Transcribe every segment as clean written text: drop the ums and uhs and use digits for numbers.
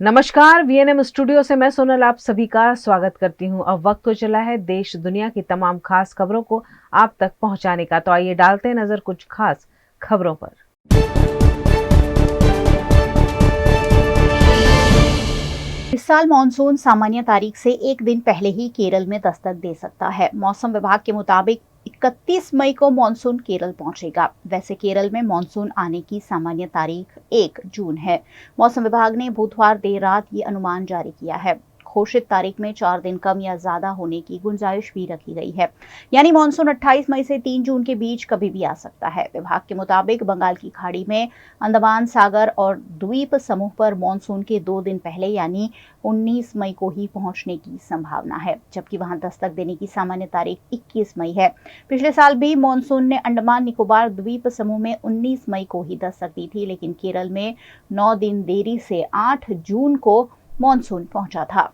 नमस्कार, VNM studio से मैं सोनल आप सभी का स्वागत करती हूं। अब वक्त तो चला है देश दुनिया की तमाम खास खबरों को आप तक पहुंचाने का। तो आइए डालते हैं नजर कुछ खास खबरों पर। इस साल मानसून सामान्य तारीख से एक दिन पहले ही केरल में दस्तक दे सकता है। मौसम विभाग के मुताबिक 31 मई को मानसून केरल पहुंचेगा। वैसे केरल में मानसून आने की सामान्य तारीख 1 जून है। मौसम विभाग ने बुधवार देर रात ये अनुमान जारी किया है। घोषित तारीख में 4 दिन कम या ज्यादा होने की गुंजाइश भी रखी गई है, यानी मानसून 28 मई से 3 जून के बीच कभी भी आ सकता है। विभाग के मुताबिक बंगाल की खाड़ी में अंडमान सागर और द्वीप समूह पर मानसून के 2 दिन पहले यानी 19 मई को ही पहुंचने की संभावना है, जबकि वहां दस्तक देने की सामान्य तारीख 21 मई है। पिछले साल भी मानसून ने अंडमान निकोबार द्वीप समूह में 19 मई को ही दस्तक दी थी, लेकिन केरल में 9 दिन देरी से 8 जून को मानसून पहुंचा था।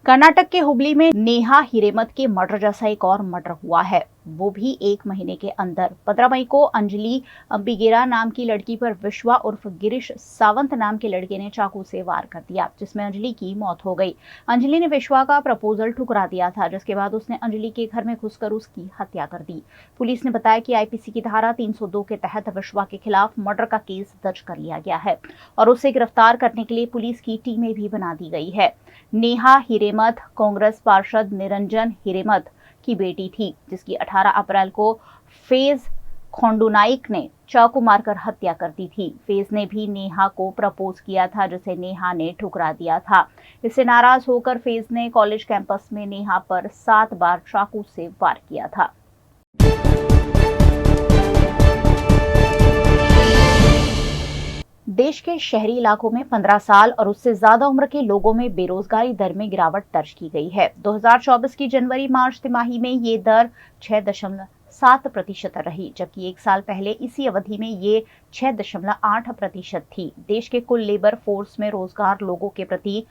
कर्नाटक के हुबली में नेहा हिरेमठ के मर्डर जैसा एक और मर्डर हुआ है, वो भी 1 महीने के अंदर। 15 मई को अंजलि अंबिगेरा नाम की लड़की पर विश्वा उर्फ गिरीश सावंत नाम के लड़के ने चाकू से वार कर दिया, जिसमें अंजलि की मौत हो गई। अंजलि ने विश्वा का प्रपोजल ठुकरा दिया था, जिसके बाद उसने अंजलि के घर में घुसकर उसकी हत्या कर दी। पुलिस ने बताया कि आईपीसी की धारा 302 के तहत विश्वा के खिलाफ मर्डर का केस दर्ज कर लिया गया है और उसे गिरफ्तार करने के लिए पुलिस की टीमें भी बना दी गई है। नेहा हिरेमठ कांग्रेस पार्षद निरंजन हिरेमठ की बेटी थी, जिसकी 18 अप्रैल को फैज खोंडुनाइक ने चाकू मारकर हत्या कर दी थी। फैज ने भी नेहा को प्रपोज किया था, जिसे नेहा ने ठुकरा दिया था। इससे नाराज होकर फैज ने कॉलेज कैंपस में नेहा पर 7 बार चाकू से वार किया था। देश के शहरी इलाकों में 15 साल और उससे ज्यादा उम्र के लोगों में बेरोजगारी दर में गिरावट दर्ज की गई है। 2024 की जनवरी-मार्च तिमाही में ये दर 6.7% रही, जबकि एक साल पहले इसी अवधि में ये 6.8% थी। देश के कुल लेबर फोर्स में रोजगार लोगों के प्रति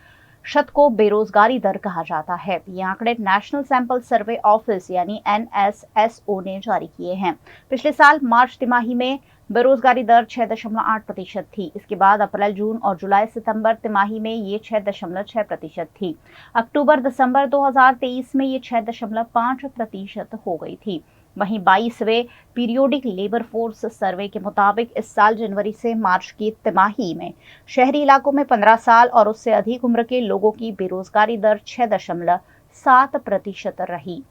शत को बेरोजगारी दर कहा जाता है। ये आंकड़े नेशनल सैंपल सर्वे ऑफिस यानी NSSO ने जारी किए हैं। पिछले साल मार्च तिमाही में बेरोजगारी दर 6.8% थी। इसके बाद अप्रैल, जून और जुलाई सितंबर तिमाही में ये 6.6% थी। अक्टूबर दिसंबर 2023 में ये 6.5% हो गई थी। वहीं 22वें पीरियोडिक लेबर फोर्स सर्वे के मुताबिक इस साल जनवरी से मार्च की तिमाही में शहरी इलाकों में 15 साल और उससे अधिक उम्र के लोगों की बेरोजगारी दर 6.7% रही।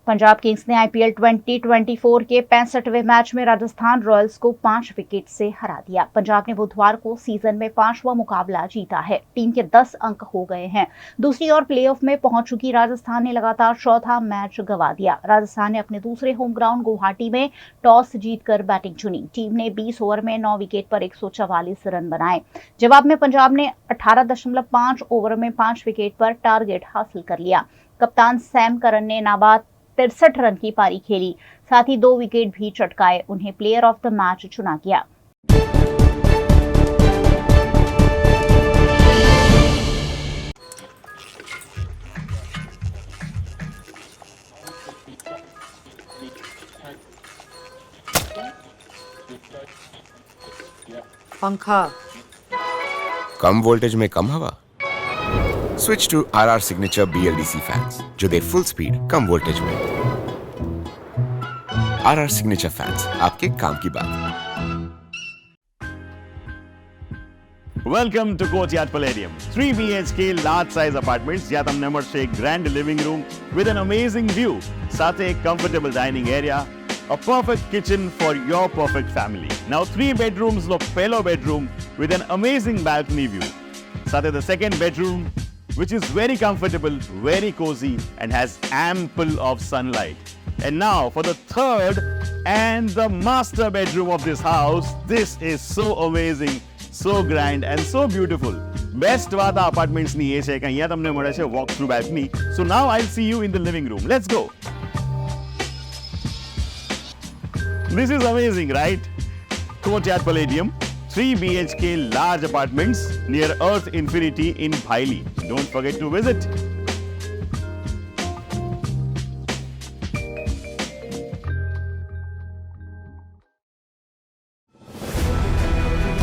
पंजाब किंग्स ने आईपीएल 2024 के 65वें मैच में राजस्थान रॉयल्स को 5 विकेट से हरा दिया। पंजाब ने बुधवार को सीजन में 5वां मुकाबला जीता है। टीम के 10 अंक हो गए हैं। दूसरी ओर प्लेऑफ में पहुंच चुकी राजस्थान ने लगातार चौथा मैच गंवा दिया। राजस्थान ने अपने दूसरे होम ग्राउंड गुवाहाटी में टॉस जीतकर बैटिंग चुनी। टीम ने 20 ओवर में 9 विकेट पर 144 रन बनाए। जवाब में पंजाब ने 18.5 ओवर में 5 विकेट पर टारगेट हासिल कर लिया। कप्तान सैम करन ने नाबाद 63 रन की पारी खेली, साथ ही 2 विकेट भी चटकाए। उन्हें प्लेयर ऑफ द मैच चुना गया। पंखा कम वोल्टेज में कम हवा। Switch to RR signature BLDC fans जो दे फुल स्पीड कम वोल्टेज में। RR सिग्नेचर फैंस, आपके काम की बात। Welcome to Courtyard Palladium. 3 BHK large size apartments જ્યાં તમને મળશે એક grand living room with an amazing view, સાથે એક comfortable dining area, a perfect kitchen for your perfect family. Now 3 bedrooms નો પહેલો bedroom with an amazing balcony view. સાથે the second bedroom which is very comfortable, very cozy and has ample of sunlight. And now for the third and the master bedroom of this house. This is so amazing, so grand and so beautiful. Best વાત આ apartments ની એ છે કે અહીંયા તમને મળે છે walk through balcony. So now I'll see you in the living room. Let's go. This is amazing, right? Courtyard Palladium, 3 BHK large apartments near Earth Infinity in Bhaili. Don't forget to visit.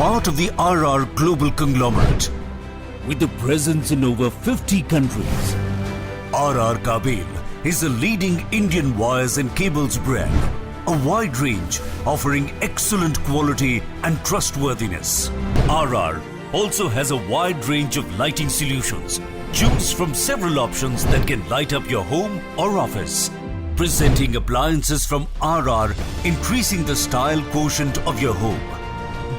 part of the RR Global Conglomerate. With a presence in over 50 countries, RR Kabel is a leading Indian wires and cables brand, a wide range offering excellent quality and trustworthiness. RR also has a wide range of lighting solutions. Choose from several options that can light up your home or office. Presenting appliances from RR, increasing the style quotient of your home.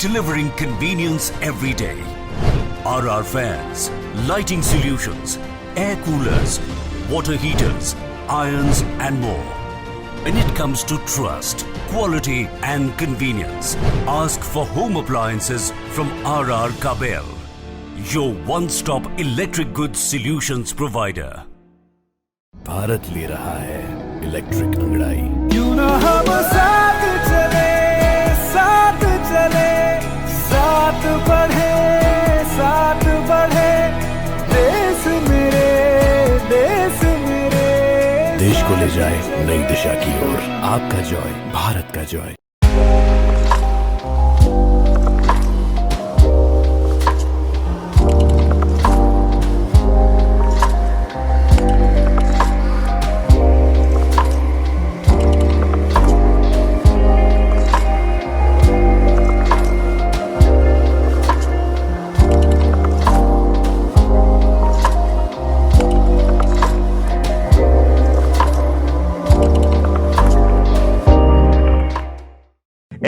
Delivering convenience every day. RR fans, lighting solutions, air coolers, water heaters, irons and more. When it comes to trust, quality and convenience, ask for home appliances from RR Kabel, your one-stop electric goods solutions provider. Bharat ले रहा है electric अंगड़ाई। क्यों ना हम साथ चले, साथ चले, साथ बढ़े, साथ बढ़े, देश मेरे, देश मेरे। देश को ले जाए नई दिशा की ओर। आपका जॉय, भारत का Joy.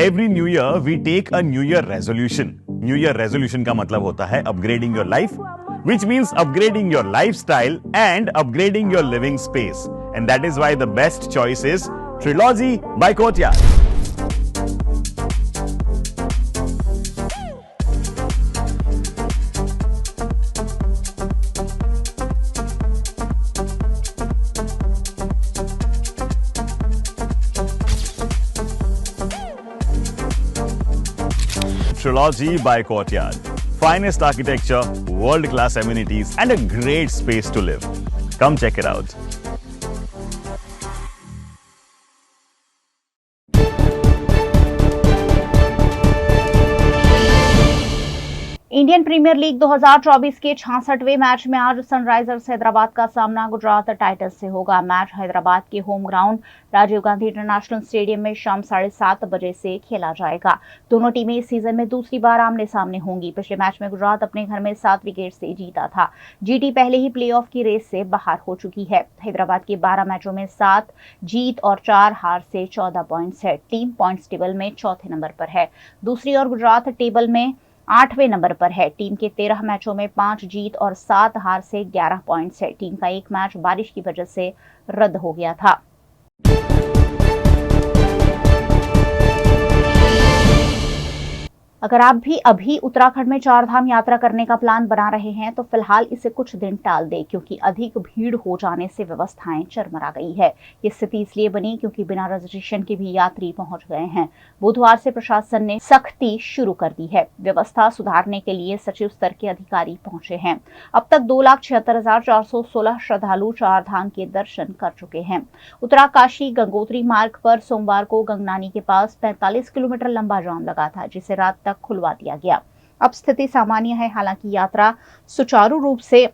Every new year we take a new year resolution. New year resolution का मतलब होता है upgrading your life, which means upgrading your lifestyle and upgrading your living space. And that is why the best choice is Trilogy by Courtyard. Trilogy by Courtyard. Finest architecture, world-class amenities, and a great space to live. Come check it out. Indian premier league 2024 के 66वें match में आज Sunrisers Hyderabad का सामना Gujarat Titans से होगा। Match Hyderabad के home ground Rajiv Gandhi international stadium में शाम 7:30 बजे से खेला जाएगा। दोनों टीमें इस सीजन में दूसरी बार आमने सामने होंगी। पिछले मैच में गुजरात अपने घर में 7 विकेट से जीता था। जीटी पहले ही प्लेऑफ की रेस से बाहर हो चुकी है। हैदराबाद के 12 मैचों में 7 जीत और 4 हार से 14 पॉइंट्स है। टीम पॉइंट्स टेबल में चौथे नंबर पर है। दूसरी ओर गुजरात टेबल में 8वें नंबर पर है। टीम के 13 मैचों में 5 जीत और 7 हार से 11 पॉइंट्स है। टीम का एक मैच बारिश की वजह से रद्द हो गया था। अगर आप भी अभी उत्तराखंड में 4 धाम यात्रा करने का प्लान बना रहे हैं तो फिलहाल इसे कुछ दिन टाल दें, क्योंकि अधिक भीड़ हो जाने से व्यवस्थाएं चरमरा गई है। ये स्थिति इसलिए बनी क्योंकि बिना रजिस्ट्रेशन के भी यात्री पहुंच गए हैं। बुधवार से प्रशासन ने सख्ती शुरू कर दी है। व्यवस्था सुधारने के लिए सचिव स्तर के अधिकारी पहुंचे हैं। अब तक 2,76,416 श्रद्धालु 4 धाम के दर्शन कर चुके हैं। उत्तराकाशी गंगोत्री मार्ग पर सोमवार को गंगनानी के पास 45 किलोमीटर लंबा जाम लगा था, जिसे रात तक खुलवा दिया गया। अब स्थिति सामान्य है, हालांकि यात्रा सुचारू रूप से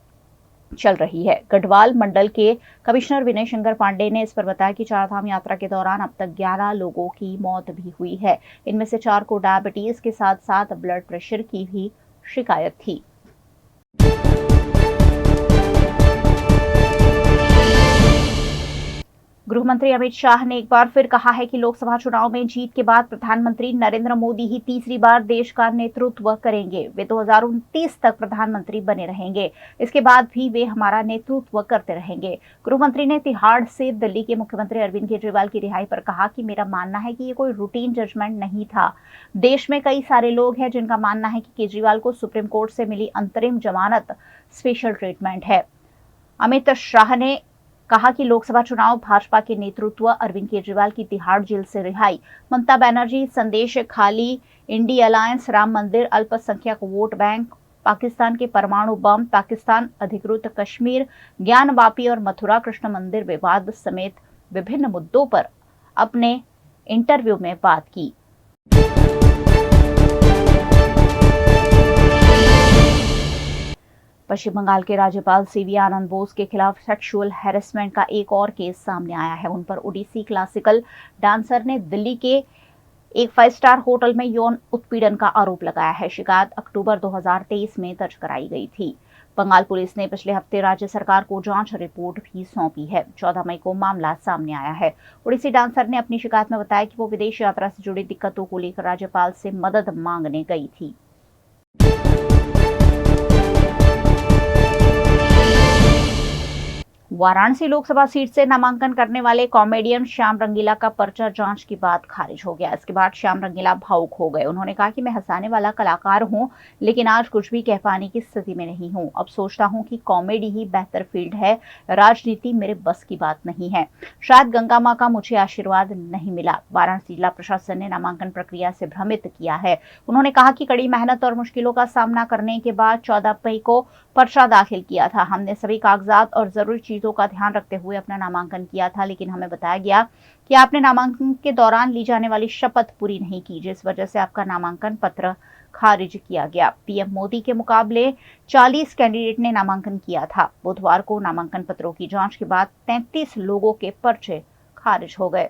चल रही है। गढ़वाल मंडल के कमिश्नर विनय शंकर पांडे ने इस पर बताया कि 4 धाम यात्रा के दौरान अब तक 11 लोगों की मौत भी हुई है। इनमें से 4 को डायबिटीज के साथ साथ ब्लड प्रेशर की भी शिकायत थी। गृह मंत्री अमित शाह ने एक बार फिर कहा है कि लोकसभा चुनाव में जीत के बाद प्रधानमंत्री नरेंद्र मोदी ही तीसरी बार देश का नेतृत्व करेंगे। वे 2029 तक प्रधानमंत्री बने रहेंगे। इसके बाद भी वे हमारा नेतृत्व करते रहेंगे। गृह मंत्री ने तिहाड़ से दिल्ली के मुख्यमंत्री अरविंद केजरीवाल की रिहाई पर कहा कि मेरा मानना है कि ये कोई रूटीन जजमेंट नहीं था। देश में कई सारे लोग हैं जिनका मानना है कि केजरीवाल को सुप्रीम कोर्ट से मिली अंतरिम जमानत स्पेशल ट्रीटमेंट है। अमित शाह ने कहा कि लोकसभा चुनाव, भाजपा के नेतृत्व, अरविंद केजरीवाल की तिहाड़ जेल से रिहाई, ममता बनर्जी संदेश खाली, इंडी अलायंस, राम मंदिर, अल्पसंख्यक वोट बैंक, पाकिस्तान के परमाणु बम, पाकिस्तान अधिकृत कश्मीर, ज्ञानवापी और मथुरा कृष्ण मंदिर विवाद समेत विभिन्न मुद्दों पर अपने इंटरव्यू में बात की। पश्चिम बंगाल के राज्यपाल सीवी आनंद बोस के खिलाफ सेक्सुअल हैरेसमेंट का एक और केस सामने आया है। उन पर ओडिसी क्लासिकल डांसर ने दिल्ली के एक 5 स्टार होटल में यौन उत्पीड़न का आरोप लगाया है। शिकायत अक्टूबर 2023 में दर्ज कराई गई थी। बंगाल पुलिस ने पिछले हफ्ते राज्य सरकार को जांच रिपोर्ट भी सौंपी है। 14 मई को मामला सामने आया है। ओडिसी डांसर ने अपनी शिकायत में बताया कि वो विदेश यात्रा से जुड़ी दिक्कतों को लेकर राज्यपाल से मदद मांगने गई थी। वाराणसी लोकसभा सीट से नामांकन करने वाले कॉमेडियन श्याम रंगीला का पर्चा जांच के बाद खारिज हो गया। इसके बाद श्याम रंगीला भावुक हो गए। उन्होंने कहा कि मैं हंसाने वाला कलाकार हूं, लेकिन आज कुछ भी कह पाने की स्थिति में नहीं हूं। अब सोचता हूं कि कॉमेडी ही बेहतर फील्ड है, राजनीति मेरे बस की बात नहीं है। शायद गंगा मां का मुझे आशीर्वाद नहीं मिला। वाराणसी जिला प्रशासन ने नामांकन प्रक्रिया से भ्रमित किया है। उन्होंने कहा कि कड़ी मेहनत और मुश्किलों का सामना करने के बाद 14 मई को पर्चा दाखिल किया था। हमने सभी कागजात और जरूरी चीजों का ध्यान रखते हुए अपना नामांकन किया था, लेकिन हमें बताया गया कि आपने नामांकन के दौरान ली जाने वाली शपथ पूरी नहीं की, जिस वजह से आपका नामांकन पत्र खारिज किया गया। पीएम मोदी के मुकाबले 40 कैंडिडेट ने नामांकन किया था। बुधवार को नामांकन पत्रों की जांच के बाद 33 लोगों के पर्चे खारिज हो गए।